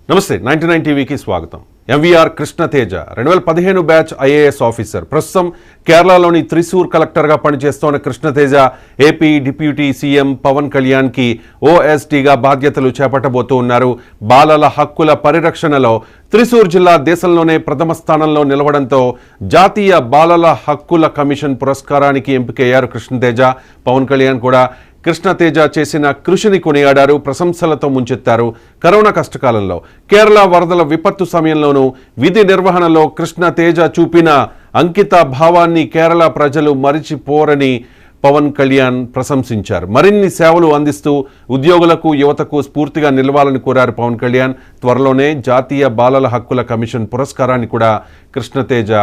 నమస్తే 99 టీవీకి స్వాగతం. MVR Krishnateja 2015 batch IAS officer. ప్రస్తుతం కేరళలోని త్రిశూర్ కలెక్టర్గా పనిచేస్తోన్న Krishnateja AP deputy CM Pawan కళ్యాణ్కి ఓఎస్డీగా బాధ్యతలు చేపట్టబోతూ ఉన్నారు. బాలల హక్కుల పరిరక్షణలో త్రిశూర్ జిల్లా దేశంలోనే ప్రథమ స్థానంలో నిలవడంతో జాతీయ బాలల హక్కుల కమిషన్ పురస్కారానికి ఎంపికయ్యారు కృష్ణతేజ. పవన్ కళ్యాణ్ కూడా కృష్ణతేజ చేసిన కృషిని కొనియాడారు, ప్రశంసలతో ముంచెత్తారు. కరోనా కష్టకాలంలో, కేరళ వరదల విపత్తు సమయంలోనూ విధి నిర్వహణలో కృష్ణతేజ చూపిన అంకిత భావాన్ని కేరళ ప్రజలు మరిచిపోరని పవన్ కళ్యాణ్ ప్రశంసించారు. మరిన్ని సేవలు అందిస్తూ ఉద్యోగులకు, యువతకు స్ఫూర్తిగా నిలవాలని కోరారు పవన్ కళ్యాణ్. త్వరలోనే జాతీయ బాలల హక్కుల కమిషన్ పురస్కారాన్ని కూడా కృష్ణతేజ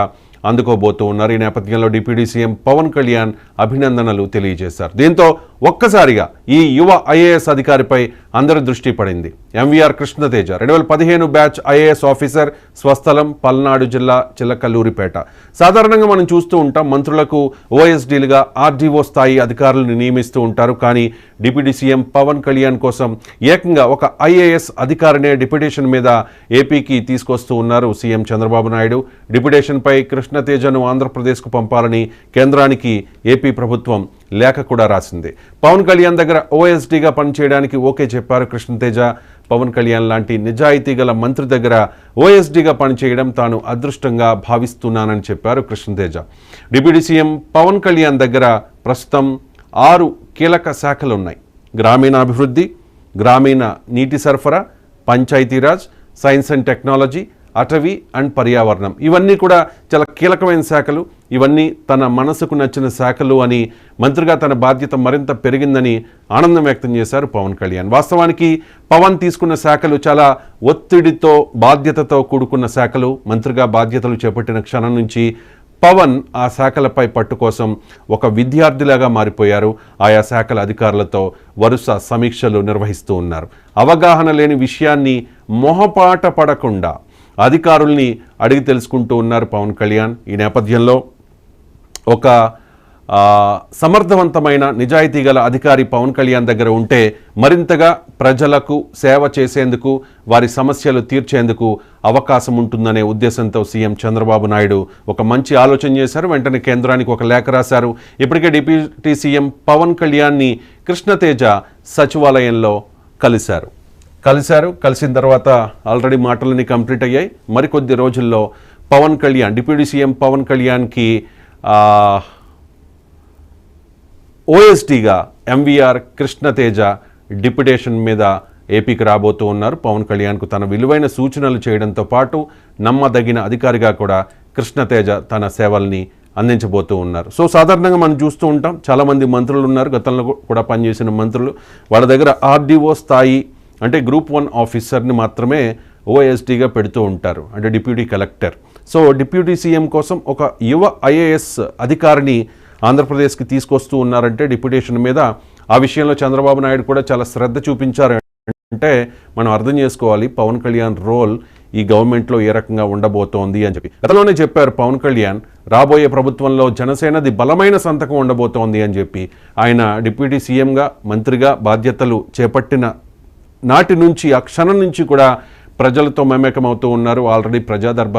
అందుకోబోతూ ఉన్నారు. ఈ నేపథ్యంలో డిప్యూటీ సీఎం పవన్ కళ్యాణ్ అభినందనలు తెలియజేశారు. దీంతో ఒక్కసారిగా ఈ యువ ఐఏఎస్ అధికారిపై అందరి దృష్టి పడింది. MVR Krishnateja 2015 batch IAS officer, స్వస్థలం పల్నాడు జిల్లా చిల్లకల్లూరిపేట. సాధారణంగా మనం చూస్తూ ఉంటాం, మంత్రులకు ఓఎస్డీలుగా ఆర్డీఓ స్థాయి అధికారులను నియమిస్తూ ఉంటారు. కానీ డిప్యూటీ సీఎం పవన్ కళ్యాణ్ కోసం ఏకంగా ఒక ఐఏఎస్ అధికారినే డిప్యుటేషన్ మీద ఏపీకి తీసుకొస్తూ ఉన్నారు సీఎం చంద్రబాబు నాయుడు. డిప్యుటేషన్పై కృష్ణతేజను ఆంధ్రప్రదేశ్కు పంపాలని కేంద్రానికి ఏపీ ప్రభుత్వం లేఖ కూడా రాసింది. పవన్ కళ్యాణ్ దగ్గర ఓఎస్డీగా పనిచేయడానికి ఓకే చెప్పారు కృష్ణతేజ. పవన్ కళ్యాణ్ లాంటి నిజాయితీ గల మంత్రి దగ్గర ఓఎస్డీగా పనిచేయడం తాను అదృష్టంగా భావిస్తున్నానని చెప్పారు కృష్ణతేజ. డిప్యూటీ సీఎం పవన్ కళ్యాణ్ దగ్గర ప్రస్తుతం 6 కీలక శాఖలు ఉన్నాయి. గ్రామీణాభివృద్ధి, గ్రామీణ నీటి సరఫరా, పంచాయతీరాజ్, సైన్స్ అండ్ టెక్నాలజీ, అటవీ అండ్ పర్యావరణం. ఇవన్నీ కూడా చాలా కీలకమైన శాఖలు. ఇవన్నీ తన మనసుకు నచ్చిన శాఖలు అని మంత్రిగా తన బాధ్యత మరింత పెరిగిందని ఆనందం వ్యక్తం చేశారు పవన్ కళ్యాణ్. వాస్తవానికి పవన్ తీసుకున్న శాఖలు చాలా ఒత్తిడితో, బాధ్యతతో కూడుకున్న శాఖలు. మంత్రిగా బాధ్యతలు చేపట్టిన క్షణం నుంచి పవన్ ఆ శాఖలపై పట్టు కోసం ఒక విద్యార్థిలాగా మారిపోయారు. ఆయా శాఖల అధికారులతో వరుస సమీక్షలు నిర్వహిస్తూ ఉన్నారు. అవగాహన లేని విషయాన్ని మొహపాట పడకుండా అధికారుల్ని అడిగి తెలుసుకుంటూ ఉన్నారు పవన్ కళ్యాణ్. ఈ నేపథ్యంలో ఒక సమర్థవంతమైన, నిజాయితీ గల అధికారి పవన్ కళ్యాణ్ దగ్గర ఉంటే మరింతగా ప్రజలకు సేవ చేసేందుకు, వారి సమస్యలు తీర్చేందుకు అవకాశం ఉంటుందనే ఉద్దేశంతో సీఎం చంద్రబాబు నాయుడు ఒక మంచి ఆలోచన చేశారు. వెంటనే కేంద్రానికి ఒక లేఖ రాశారు. ఇప్పటికే డిప్యూటీ సీఎం పవన్ కళ్యాణ్ని కృష్ణతేజ సచివాలయంలో కలిసిన తర్వాత ఆల్రెడీ మాటలన్నీ కంప్లీట్ అయ్యాయి. మరికొద్ది రోజుల్లో పవన్ కళ్యాణ్, డిప్యూటీ సీఎం పవన్ కళ్యాణ్కి ఓఎస్డీగా ఎంవీఆర్ కృష్ణతేజ డిప్యుటేషన్ మీద ఏపీకి రాబోతూ ఉన్నారు. పవన్ కళ్యాణ్కు తన విలువైన సూచనలు చేయడంతో పాటు నమ్మదగిన అధికారిగా కూడా కృష్ణతేజ తన సేవల్ని అందించబోతూ ఉన్నారు. సో సాధారణంగా మనం చూస్తూ ఉంటాం, చాలామంది మంత్రులు ఉన్నారు, గతంలో కూడా పనిచేసిన మంత్రులు. వాళ్ళ దగ్గర ఆర్డీఓ స్థాయి అంటే గ్రూప్ 1 ఆఫీసర్ని మాత్రమే ఓఎస్డీగా పెడుతూ ఉంటారు, అంటే deputy collector. So deputy CM కోసం ఒక యువ ఐఏఎస్ అధికారిని ఆంధ్రప్రదేశ్కి తీసుకొస్తూ ఉన్నారంటే డిప్యుటేషన్ మీద ఆ విషయంలో చంద్రబాబు నాయుడు కూడా చాలా శ్రద్ధ చూపించారు. అంటే మనం అర్థం చేసుకోవాలి పవన్ కళ్యాణ్ రోల్ ఈ గవర్నమెంట్లో ఏ రకంగా ఉండబోతోంది అని చెప్పి. గతంలోనే చెప్పారు పవన్ కళ్యాణ్, రాబోయే ప్రభుత్వంలో జనసేనది బలమైన సంతకం ఉండబోతోంది అని చెప్పి. ఆయన డిప్యూటీ సీఎంగా, మంత్రిగా బాధ్యతలు చేపట్టిన నాటి నుంచి, ఆ క్షణం నుంచి కూడా ప్రజలతో మమేకమవుతూ ఉన్నారు. ఆల్రెడీ ప్రజా దర్బార్